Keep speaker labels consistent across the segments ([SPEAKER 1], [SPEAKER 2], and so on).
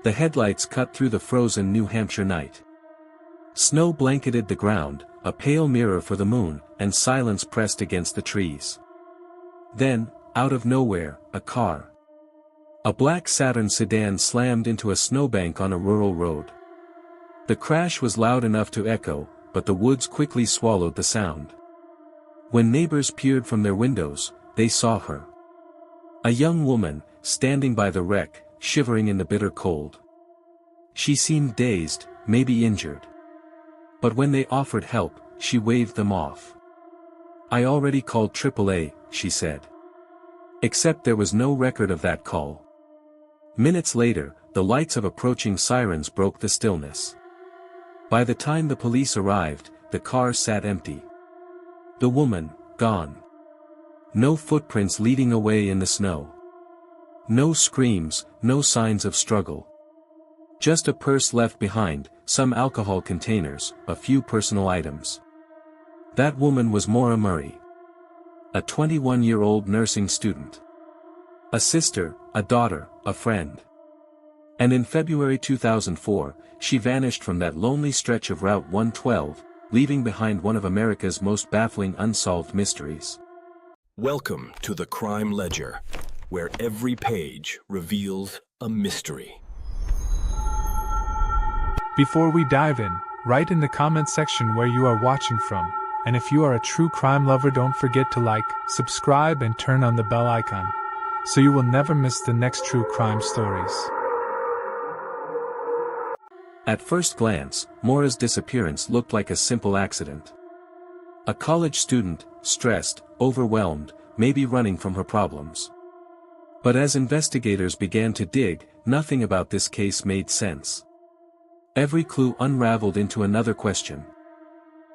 [SPEAKER 1] The headlights cut through the frozen New Hampshire night. Snow blanketed the ground, a pale mirror for the moon, and silence pressed against the trees. Then, out of nowhere, a car. A black Saturn sedan slammed into a snowbank on a rural road. The crash was loud enough to echo, but the woods quickly swallowed the sound. When neighbors peered from their windows, they saw her. A young woman, standing by the wreck, shivering in the bitter cold. She seemed dazed, maybe injured. But when they offered help, she waved them off. "I already called AAA," she said. Except there was no record of that call. Minutes later, the lights of approaching sirens broke the stillness. By the time the police arrived, the car sat empty. The woman, gone. No footprints leading away in the snow. No screams, no signs of struggle. Just a purse left behind, some alcohol containers, a few personal items. That woman was Maura Murray. A 21-year-old nursing student. A sister, a daughter, a friend. And in February 2004, she vanished from that lonely stretch of Route 112, leaving behind one of America's most baffling unsolved mysteries.
[SPEAKER 2] Welcome to the Crime Ledger, where every page reveals a mystery.
[SPEAKER 3] Before we dive in, write in the comments section where you are watching from, and if you are a true crime lover, don't forget to like, subscribe and turn on the bell icon, so you will never miss the next true crime stories.
[SPEAKER 1] At first glance, Maura's disappearance looked like a simple accident. A college student, stressed, overwhelmed, maybe running from her problems. But as investigators began to dig, nothing about this case made sense. Every clue unraveled into another question.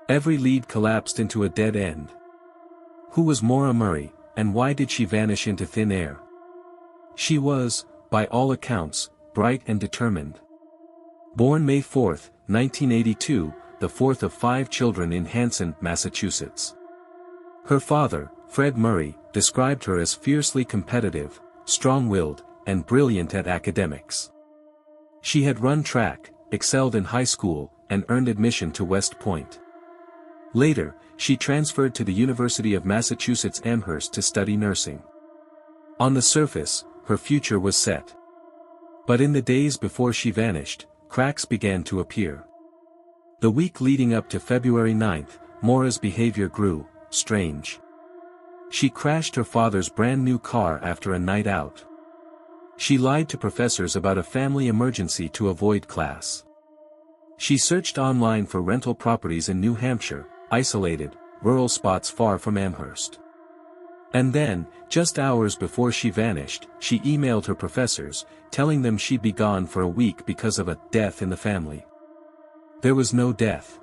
[SPEAKER 1] Every lead collapsed into a dead end. Who was Maura Murray, and why did she vanish into thin air? She was, by all accounts, bright and determined. Born May 4, 1982, the fourth of 5 children in Hanson, Massachusetts. Her father, Fred Murray, described her as fiercely competitive, strong-willed, and brilliant at academics. She had run track, excelled in high school, and earned admission to West Point. Later, she transferred to the University of Massachusetts Amherst to study nursing. On the surface, her future was set. But in the days before she vanished, cracks began to appear. The week leading up to February 9, Maura's behavior grew strange. She crashed her father's brand-new car after a night out. She lied to professors about a family emergency to avoid class. She searched online for rental properties in New Hampshire, isolated, rural spots far from Amherst. And then, just hours before she vanished, she emailed her professors, telling them she'd be gone for a week because of a death in the family. There was no death.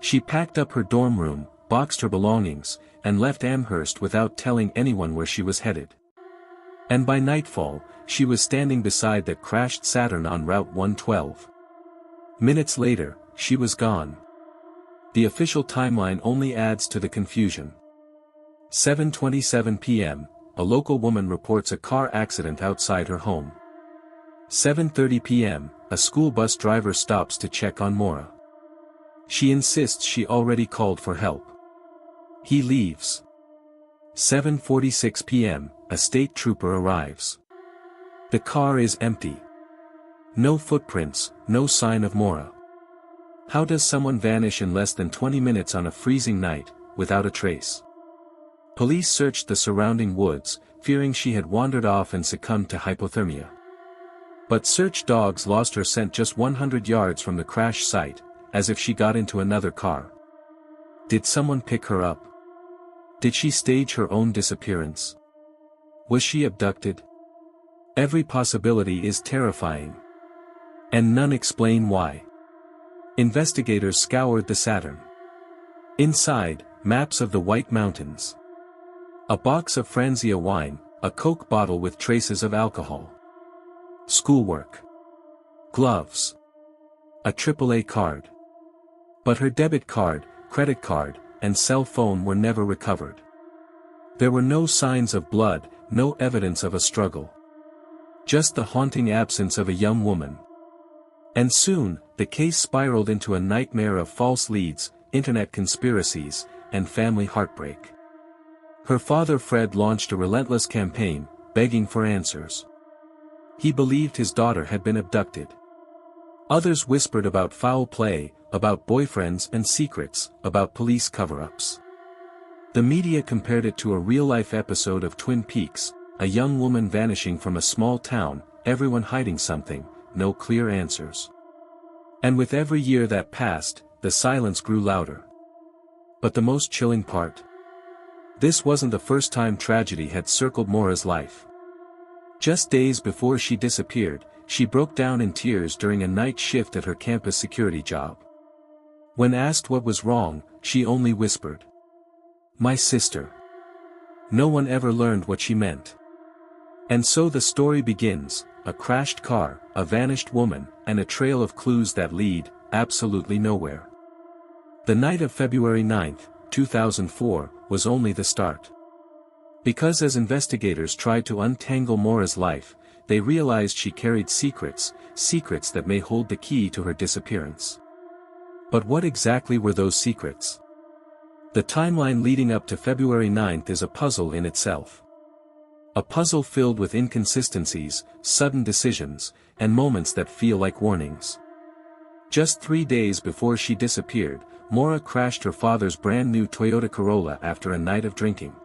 [SPEAKER 1] She packed up her dorm room, boxed her belongings, and left Amherst without telling anyone where she was headed. And by nightfall, she was standing beside that crashed Saturn on Route 112. Minutes later, she was gone. The official timeline only adds to the confusion. 7:27 p.m., a local woman reports a car accident outside her home. 7:30 p.m., a school bus driver stops to check on Maura. She insists she already called for help. He leaves. 7:46 p.m., a state trooper arrives. The car is empty. No footprints, no sign of Maura. How does someone vanish in less than 20 minutes on a freezing night, without a trace? Police searched the surrounding woods, fearing she had wandered off and succumbed to hypothermia. But search dogs lost her scent just 100 yards from the crash site, as if she got into another car. Did someone pick her up? Did she stage her own disappearance? Was she abducted? Every possibility is terrifying. And none explain why. Investigators scoured the Saturn. Inside, maps of the White Mountains. A box of Franzia wine, a Coke bottle with traces of alcohol. Schoolwork. Gloves. A AAA card. But her debit card, credit card, and cell phone were never recovered. There were no signs of blood, no evidence of a struggle. just the haunting absence of a young woman. And soon, the case spiraled into a nightmare of false leads, internet conspiracies, and family heartbreak. Her father Fred launched a relentless campaign, begging for answers. He believed his daughter had been abducted. Others whispered about foul play, about boyfriends and secrets, about police cover-ups. The media compared it to a real-life episode of Twin Peaks, a young woman vanishing from a small town, everyone hiding something, no clear answers. And with every year that passed, the silence grew louder. But the most chilling part? This wasn't the first time tragedy had circled Maura's life. Just days before she disappeared, she broke down in tears during a night shift at her campus security job. When asked what was wrong, she only whispered, "My sister." No one ever learned what she meant. And so the story begins, a crashed car, a vanished woman, and a trail of clues that lead, absolutely nowhere. The night of February 9, 2004, was only the start. Because as investigators tried to untangle Maura's life, they realized she carried secrets that may hold the key to her disappearance. But what exactly were those secrets? The timeline leading up to February 9 is a puzzle in itself. A puzzle filled with inconsistencies, sudden decisions, and moments that feel like warnings. Just 3 days before she disappeared, Maura crashed her father's brand-new Toyota Corolla after a night of drinking.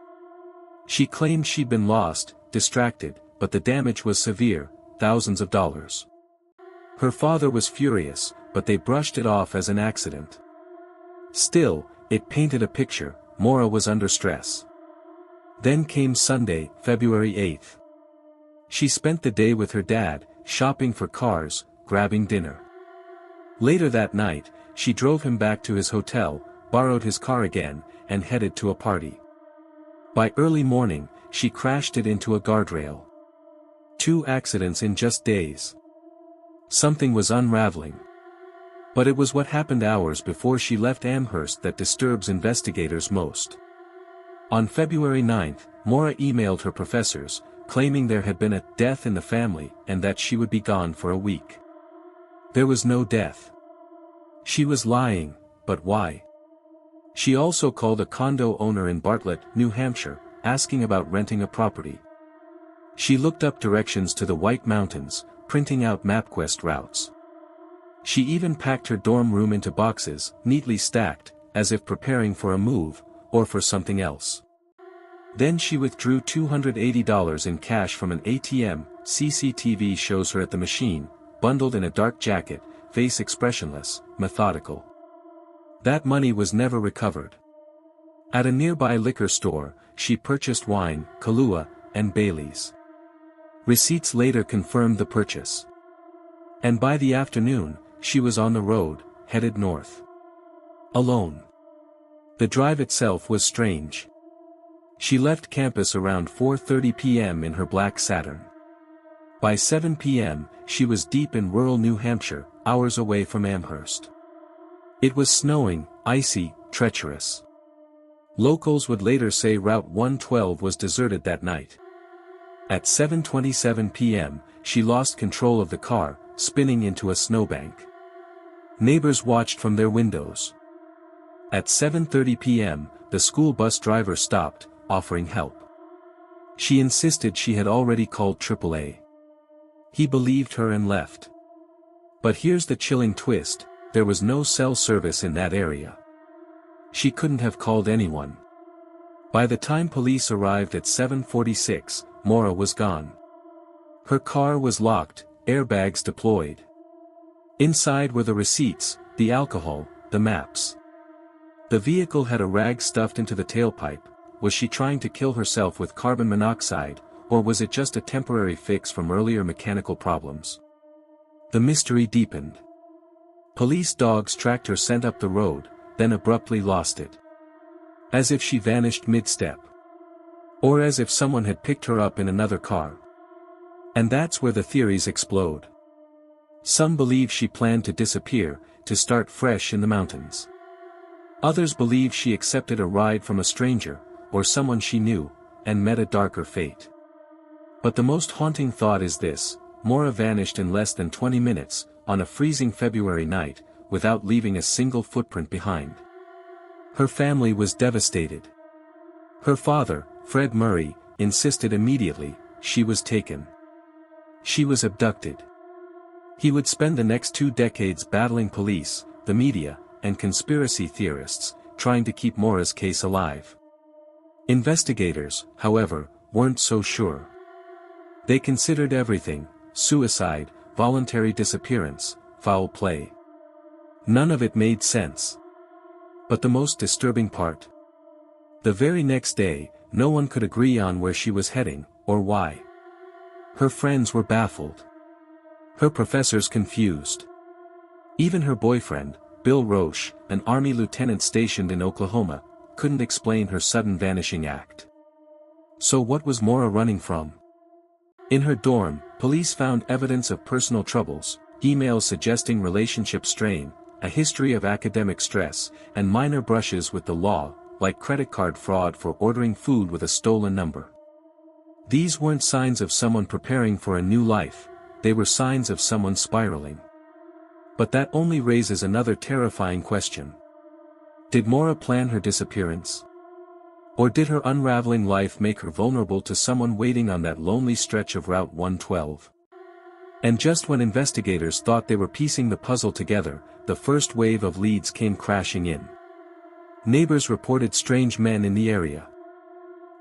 [SPEAKER 1] She claimed she'd been lost, distracted, but the damage was severe, thousands of dollars. Her father was furious, but they brushed it off as an accident. Still, it painted a picture. Maura was under stress. Then came Sunday, February 8. She spent the day with her dad, shopping for cars, grabbing dinner. Later that night, she drove him back to his hotel, borrowed his car again, and headed to a party. By early morning, she crashed it into a guardrail. 2 accidents in just days. Something was unraveling. But it was what happened hours before she left Amherst that disturbs investigators most. On February 9, Maura emailed her professors, claiming there had been a death in the family and that she would be gone for a week. There was no death. She was lying, but why? She also called a condo owner in Bartlett, New Hampshire, asking about renting a property. She looked up directions to the White Mountains, printing out MapQuest routes. She even packed her dorm room into boxes, neatly stacked, as if preparing for a move, or for something else. Then she withdrew $280 in cash from an ATM. CCTV shows her at the machine, bundled in a dark jacket, face expressionless, methodical. That money was never recovered. At a nearby liquor store, she purchased wine, Kahlua, and Bailey's. Receipts later confirmed the purchase. And by the afternoon, she was on the road, headed north. Alone. The drive itself was strange. She left campus around 4:30 p.m. in her black Saturn. By 7 p.m., she was deep in rural New Hampshire, hours away from Amherst. It was snowing, icy, treacherous. Locals would later say Route 112 was deserted that night. At 7:27 p.m., she lost control of the car, spinning into a snowbank. Neighbors watched from their windows. At 7:30 p.m., the school bus driver stopped, offering help. She insisted she had already called AAA. He believed her and left. But here's the chilling twist, there was no cell service in that area. She couldn't have called anyone. By the time police arrived at 7:46, Maura was gone. Her car was locked, airbags deployed. Inside were the receipts, the alcohol, the maps. The vehicle had a rag stuffed into the tailpipe. Was she trying to kill herself with carbon monoxide, or was it just a temporary fix from earlier mechanical problems? The mystery deepened. Police dogs tracked her scent up the road, then abruptly lost it. As if she vanished mid-step. Or as if someone had picked her up in another car. And that's where the theories explode. Some believe she planned to disappear, to start fresh in the mountains. Others believe she accepted a ride from a stranger, or someone she knew, and met a darker fate. But the most haunting thought is this: Maura vanished in less than 20 minutes, on a freezing February night, without leaving a single footprint behind. Her family was devastated. Her father, Fred Murray, insisted immediately she was taken. She was abducted. He would spend the next 2 decades battling police, the media, and conspiracy theorists, trying to keep Maura's case alive. Investigators, however, weren't so sure. They considered everything: suicide, voluntary disappearance, foul play. None of it made sense. But the most disturbing part: the very next day, no one could agree on where she was heading, or why. Her friends were baffled. Her professors confused. Even her boyfriend, Bill Roche, an Army lieutenant stationed in Oklahoma, couldn't explain her sudden vanishing act. So what was Maura running from? In her dorm, police found evidence of personal troubles, emails suggesting relationship strain, a history of academic stress, and minor brushes with the law, like credit card fraud for ordering food with a stolen number. These weren't signs of someone preparing for a new life, they were signs of someone spiraling. But that only raises another terrifying question. Did Maura plan her disappearance? Or did her unraveling life make her vulnerable to someone waiting on that lonely stretch of Route 112? And just when investigators thought they were piecing the puzzle together, the first wave of leads came crashing in. Neighbors reported strange men in the area.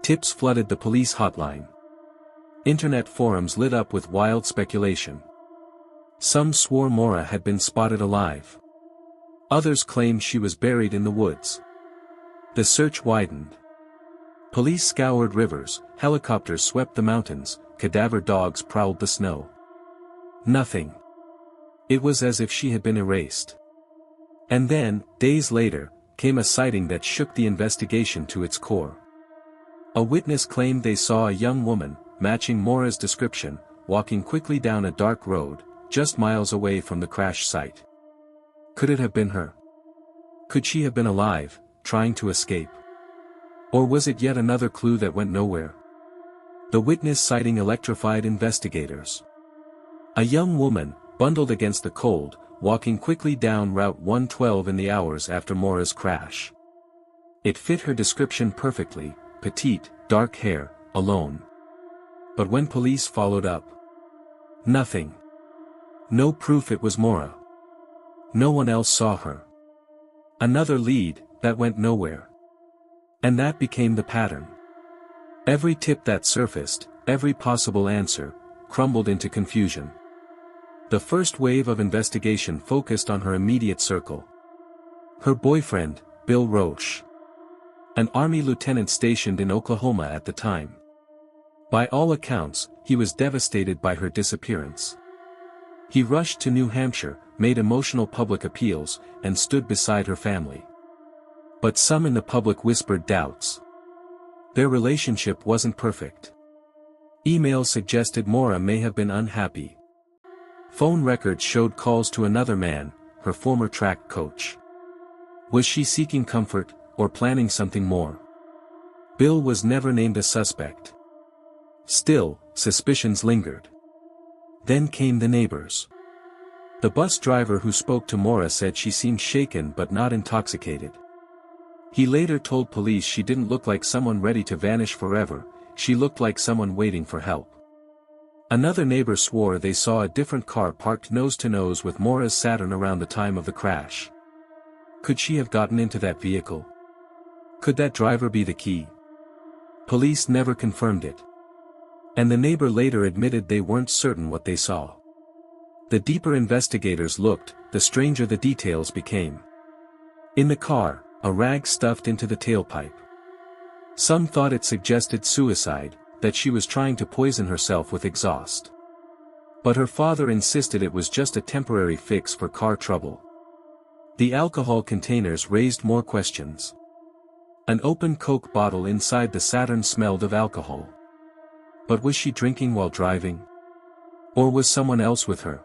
[SPEAKER 1] Tips flooded the police hotline. Internet forums lit up with wild speculation. Some swore Maura had been spotted alive. Others claimed she was buried in the woods. The search widened. Police scoured rivers, helicopters swept the mountains, cadaver dogs prowled the snow. Nothing. It was as if she had been erased. And then, days later, came a sighting that shook the investigation to its core. A witness claimed they saw a young woman, matching Maura's description, walking quickly down a dark road, just miles away from the crash site. Could it have been her? Could she have been alive, trying to escape? Or was it yet another clue that went nowhere? The witness sighting electrified investigators. A young woman, bundled against the cold, walking quickly down Route 112 in the hours after Maura's crash. It fit her description perfectly: petite, dark hair, alone. But when police followed up, nothing. No proof it was Maura. No one else saw her. Another lead, that went nowhere. And that became the pattern. Every tip that surfaced, every possible answer, crumbled into confusion. The first wave of investigation focused on her immediate circle. Her boyfriend, Bill Roche. An Army lieutenant stationed in Oklahoma at the time. By all accounts, he was devastated by her disappearance. He rushed to New Hampshire, made emotional public appeals, and stood beside her family. But some in the public whispered doubts. Their relationship wasn't perfect. Emails suggested Maura may have been unhappy. Phone records showed calls to another man, her former track coach. Was she seeking comfort, or planning something more? Bill was never named a suspect. Still, suspicions lingered. Then came the neighbors. The bus driver who spoke to Maura said she seemed shaken but not intoxicated. He later told police she didn't look like someone ready to vanish forever, she looked like someone waiting for help. Another neighbor swore they saw a different car parked nose to nose with Maura's Saturn around the time of the crash. Could she have gotten into that vehicle? Could that driver be the key? Police never confirmed it. And the neighbor later admitted they weren't certain what they saw. The deeper investigators looked, the stranger the details became. In the car, a rag stuffed into the tailpipe. Some thought it suggested suicide, that she was trying to poison herself with exhaust. But her father insisted it was just a temporary fix for car trouble. The alcohol containers raised more questions. An open Coke bottle inside the Saturn smelled of alcohol. But was she drinking while driving? Or was someone else with her?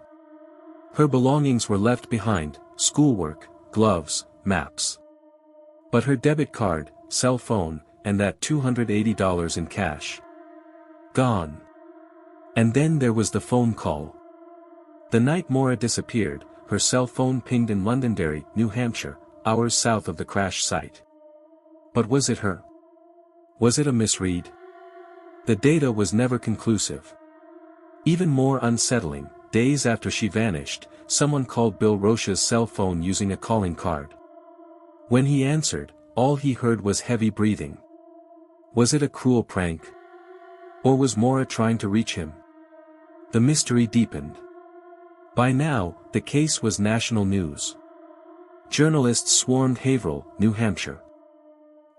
[SPEAKER 1] Her belongings were left behind: schoolwork, gloves, maps. But her debit card, cell phone, and that $280 in cash. Gone. And then there was the phone call. The night Maura disappeared, her cell phone pinged in Londonderry, New Hampshire, hours south of the crash site. But was it her? Was it a misread? The data was never conclusive. Even more unsettling, days after she vanished, someone called Bill Rocha's cell phone using a calling card. When he answered, all he heard was heavy breathing. Was it a cruel prank? Or was Maura trying to reach him? The mystery deepened. By now, the case was national news. Journalists swarmed Haverhill, New Hampshire.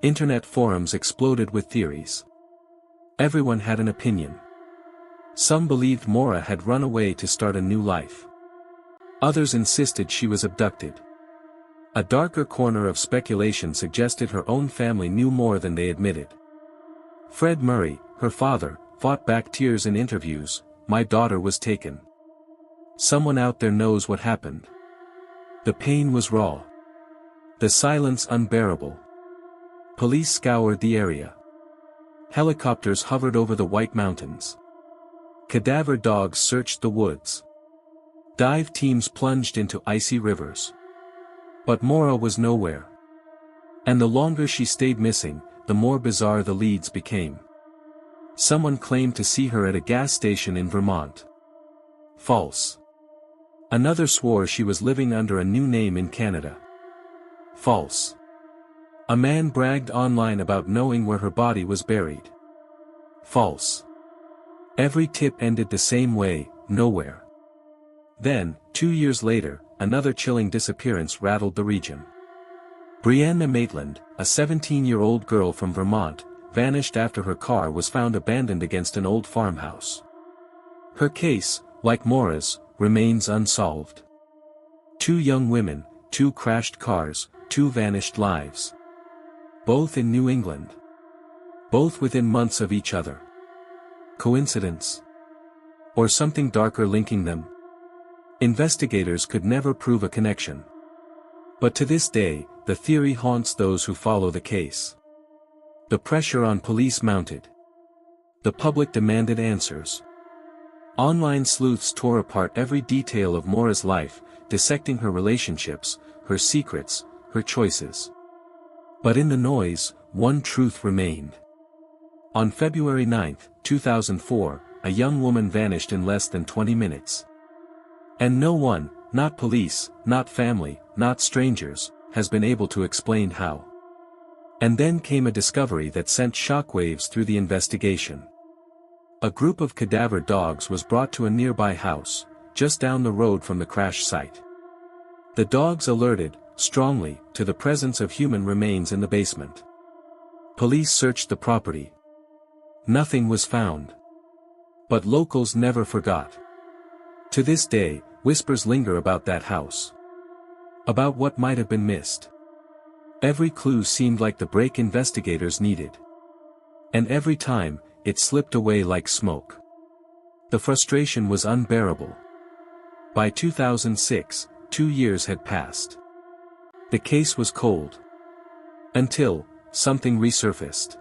[SPEAKER 1] Internet forums exploded with theories. Everyone had an opinion. Some believed Maura had run away to start a new life. Others insisted she was abducted. A darker corner of speculation suggested her own family knew more than they admitted. Fred Murray, her father, fought back tears in interviews. "My daughter was taken. Someone out there knows what happened." The pain was raw. The silence unbearable. Police scoured the area. Helicopters hovered over the White Mountains. Cadaver dogs searched the woods. Dive teams plunged into icy rivers. But Maura was nowhere. And the longer she stayed missing, the more bizarre the leads became. Someone claimed to see her at a gas station in Vermont. False. Another swore she was living under a new name in Canada. False. A man bragged online about knowing where her body was buried. False. Every tip ended the same way, nowhere. Then, 2 years later, another chilling disappearance rattled the region. Brianna Maitland, a 17-year-old girl from Vermont, vanished after her car was found abandoned against an old farmhouse. Her case, like Maura's, remains unsolved. 2 young women, 2 crashed cars, 2 vanished lives. Both in New England. Both within months of each other. Coincidence? Or something darker linking them? Investigators could never prove a connection. But to this day, the theory haunts those who follow the case. The pressure on police mounted. The public demanded answers. Online sleuths tore apart every detail of Maura's life, dissecting her relationships, her secrets, her choices. But in the noise, one truth remained. On February 9, 2004, a young woman vanished in less than 20 minutes. And no one, not police, not family, not strangers, has been able to explain how. And then came a discovery that sent shockwaves through the investigation. A group of cadaver dogs was brought to a nearby house, just down the road from the crash site. The dogs alerted, strongly, to the presence of human remains in the basement. Police searched the property. Nothing was found. But locals never forgot. To this day, whispers linger about that house. About what might have been missed. Every clue seemed like the break investigators needed. And every time, it slipped away like smoke. The frustration was unbearable. By 2006, 2 years had passed. The case was cold. Until, something resurfaced.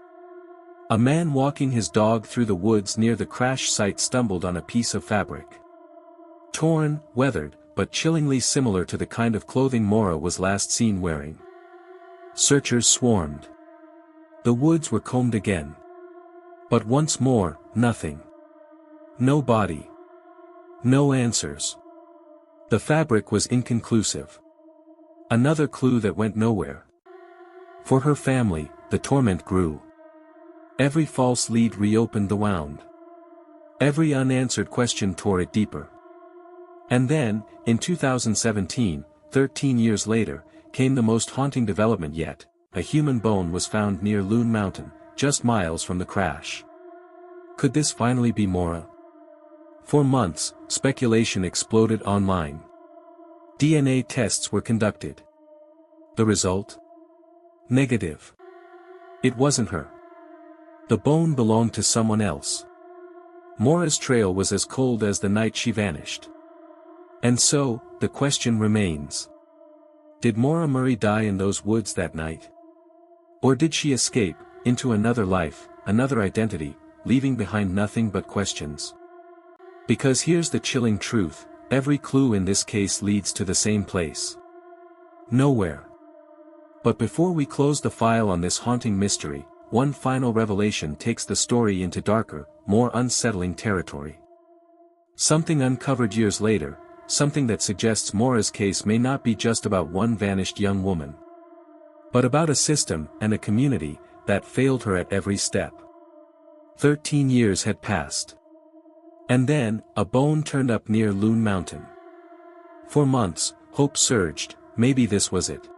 [SPEAKER 1] A man walking his dog through the woods near the crash site stumbled on a piece of fabric. Torn, weathered, but chillingly similar to the kind of clothing Maura was last seen wearing. Searchers swarmed. The woods were combed again. But once more, nothing. No body. No answers. The fabric was inconclusive. Another clue that went nowhere. For her family, the torment grew. Every false lead reopened the wound. Every unanswered question tore it deeper. And then, in 2017, 13 years later, came the most haunting development yet. A human bone was found near Loon Mountain, just miles from the crash. Could this finally be Maura? For months, speculation exploded online. DNA tests were conducted. The result? Negative. It wasn't her. The bone belonged to someone else. Maura's trail was as cold as the night she vanished. And so, the question remains. Did Maura Murray die in those woods that night? Or did she escape, into another life, another identity, leaving behind nothing but questions? Because here's the chilling truth, every clue in this case leads to the same place. Nowhere. But before we close the file on this haunting mystery, one final revelation takes the story into darker, more unsettling territory. Something uncovered years later, something that suggests Maura's case may not be just about one vanished young woman, but about a system and a community that failed her at every step. 13 years had passed. And then, a bone turned up near Loon Mountain. For months, hope surged. Maybe this was it.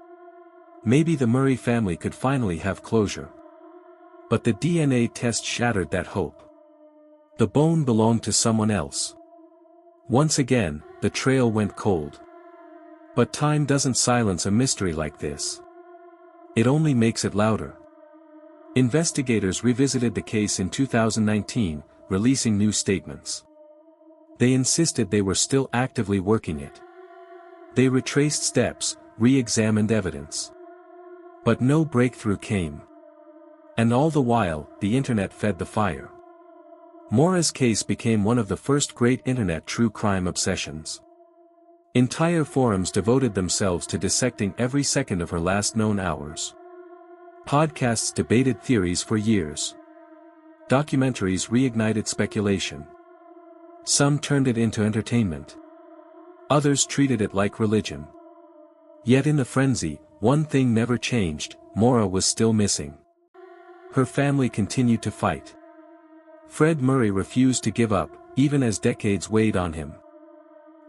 [SPEAKER 1] Maybe the Murray family could finally have closure. But the DNA test shattered that hope. The bone belonged to someone else. Once again, the trail went cold. But time doesn't silence a mystery like this. It only makes it louder. Investigators revisited the case in 2019, releasing new statements. They insisted they were still actively working it. They retraced steps, re-examined evidence. But no breakthrough came. And all the while, the internet fed the fire. Maura's case became one of the first great internet true crime obsessions. Entire forums devoted themselves to dissecting every second of her last known hours. Podcasts debated theories for years. Documentaries reignited speculation. Some turned it into entertainment. Others treated it like religion. Yet in the frenzy, one thing never changed: Maura was still missing. Her family continued to fight. Fred Murray refused to give up, even as decades weighed on him.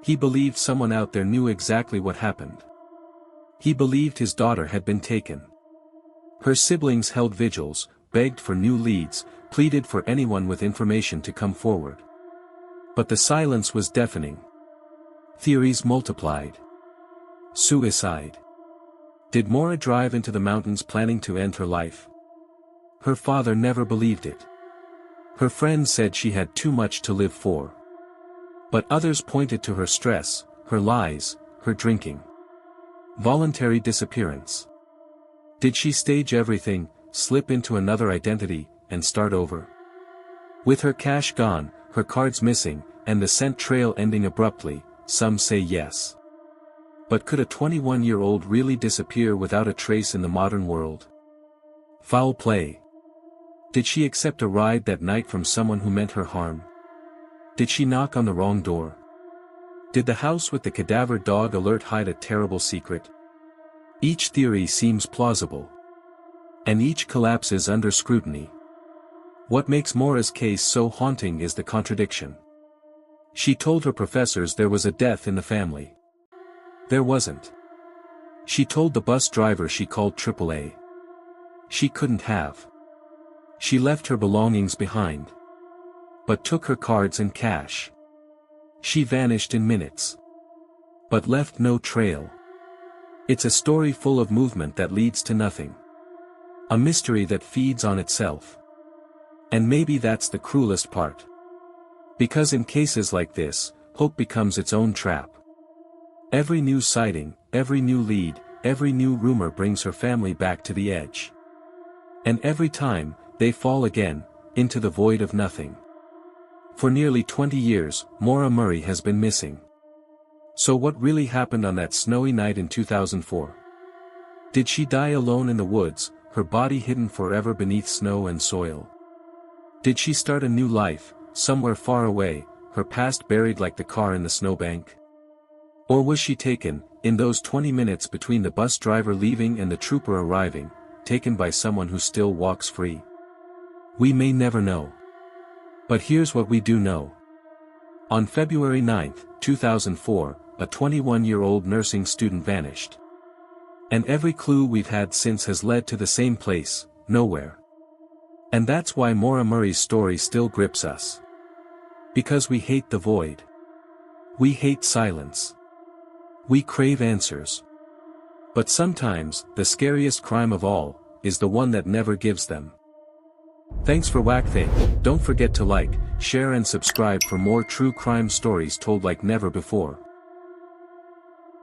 [SPEAKER 1] He believed someone out there knew exactly what happened. He believed his daughter had been taken. Her siblings held vigils, begged for new leads, pleaded for anyone with information to come forward. But the silence was deafening. Theories multiplied. Suicide. Did Maura drive into the mountains planning to end her life? Her father never believed it. Her friends said she had too much to live for. But others pointed to her stress, her lies, her drinking. Voluntary disappearance. Did she stage everything, slip into another identity, and start over? With her cash gone, her cards missing, and the scent trail ending abruptly, some say yes. But could a 21-year-old really disappear without a trace in the modern world? Foul play. Did she accept a ride that night from someone who meant her harm? Did she knock on the wrong door? Did the house with the cadaver dog alert hide a terrible secret? Each theory seems plausible. And each collapses under scrutiny. What makes Maura's case so haunting is the contradiction. She told her professors there was a death in the family. There wasn't. She told the bus driver she called AAA. She couldn't have. She left her belongings behind. But took her cards and cash. She vanished in minutes. But left no trail. It's a story full of movement that leads to nothing. A mystery that feeds on itself. And maybe that's the cruelest part. Because in cases like this, hope becomes its own trap. Every new sighting, every new lead, every new rumor brings her family back to the edge. And every time, they fall again, into the void of nothing. For nearly 20 years, Maura Murray has been missing. So what really happened on that snowy night in 2004? Did she die alone in the woods, her body hidden forever beneath snow and soil? Did she start a new life, somewhere far away, her past buried like the car in the snowbank? Or was she taken, in those 20 minutes between the bus driver leaving and the trooper arriving, taken by someone who still walks free? We may never know. But here's what we do know. On February 9, 2004, a 21-year-old nursing student vanished. And every clue we've had since has led to the same place, nowhere. And that's why Maura Murray's story still grips us. Because we hate the void. We hate silence. We crave answers. But sometimes, the scariest crime of all, is the one that never gives them. Thanks for watching. Don't forget to like, share and subscribe for more true crime stories told like never before.